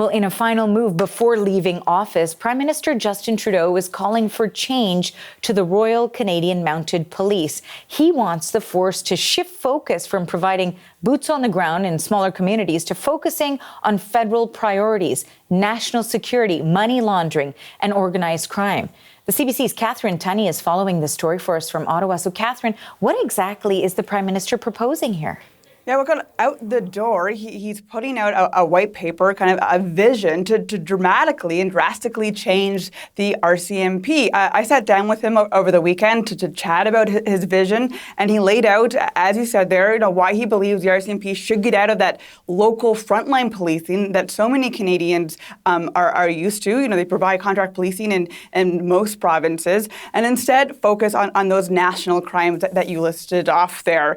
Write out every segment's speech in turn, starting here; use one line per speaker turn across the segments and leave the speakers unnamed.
Well, in a final move before leaving office, Prime Minister Justin Trudeau is calling for change to the Royal Canadian Mounted Police. He wants the force to shift focus from providing boots on the ground in smaller communities to focusing on federal priorities, national security, money laundering, and organized crime. The CBC's Catherine Tunney is following this story for us from Ottawa. So, Catherine, what exactly is the Prime Minister proposing here?
Yeah, we're kind of out the door. He's putting out a white paper, kind of a vision to dramatically and drastically change the RCMP. I sat down with him over the weekend to chat about his vision, and he laid out, as you said there, why he believes the RCMP should get out of that local frontline policing that so many Canadians are used to. They provide contract policing in most provinces, and instead focus on those national crimes that you listed off there.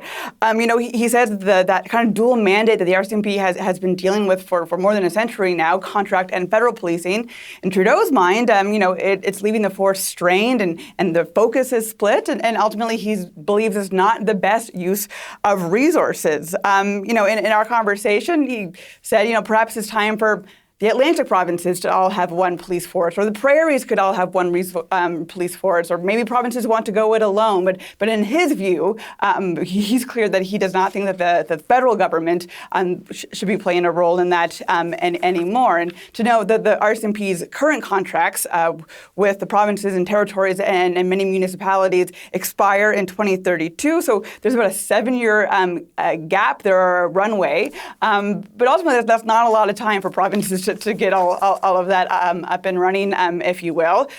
He says that kind of dual mandate that the RCMP has been dealing with for more than a century now, contract and federal policing. In Trudeau's mind, it's leaving the force strained and the focus is split, and ultimately he believes it's not the best use of resources. In our conversation, he said, perhaps it's time for the Atlantic provinces to all have one police force, or the prairies could all have one police force, or maybe provinces want to go it alone. But in his view, he's clear that he does not think that the federal government should be playing a role in that anymore. And to know that the RCMP's current contracts with the provinces and territories and many municipalities expire in 2032. So there's about a 7-year gap there, or a runway. But ultimately, that's not a lot of time for provinces to get all of that up and running, if you will.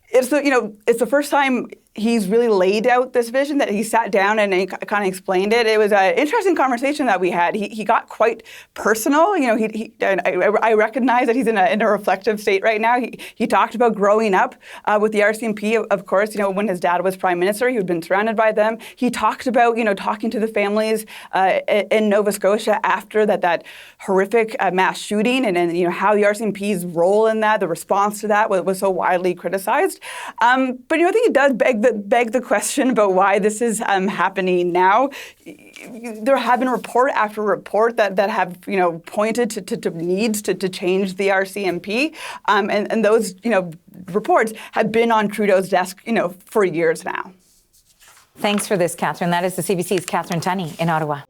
It's the first time he's really laid out this vision, that he sat down and he kind of explained it. It was an interesting conversation that we had. He got quite personal. I recognize that he's in a reflective state right now. He talked about growing up with the RCMP, of course, when his dad was Prime Minister, he had been surrounded by them. He talked about, talking to the families in Nova Scotia after that horrific mass shooting, and how the RCMP's role in that, the response to that was so widely criticized. But I think it does beg the question about why this is happening now. There have been report after report that have pointed to needs to change the RCMP, and those reports have been on Trudeau's desk for years now.
Thanks for this, Catherine. That is the CBC's Catherine Tunney in Ottawa.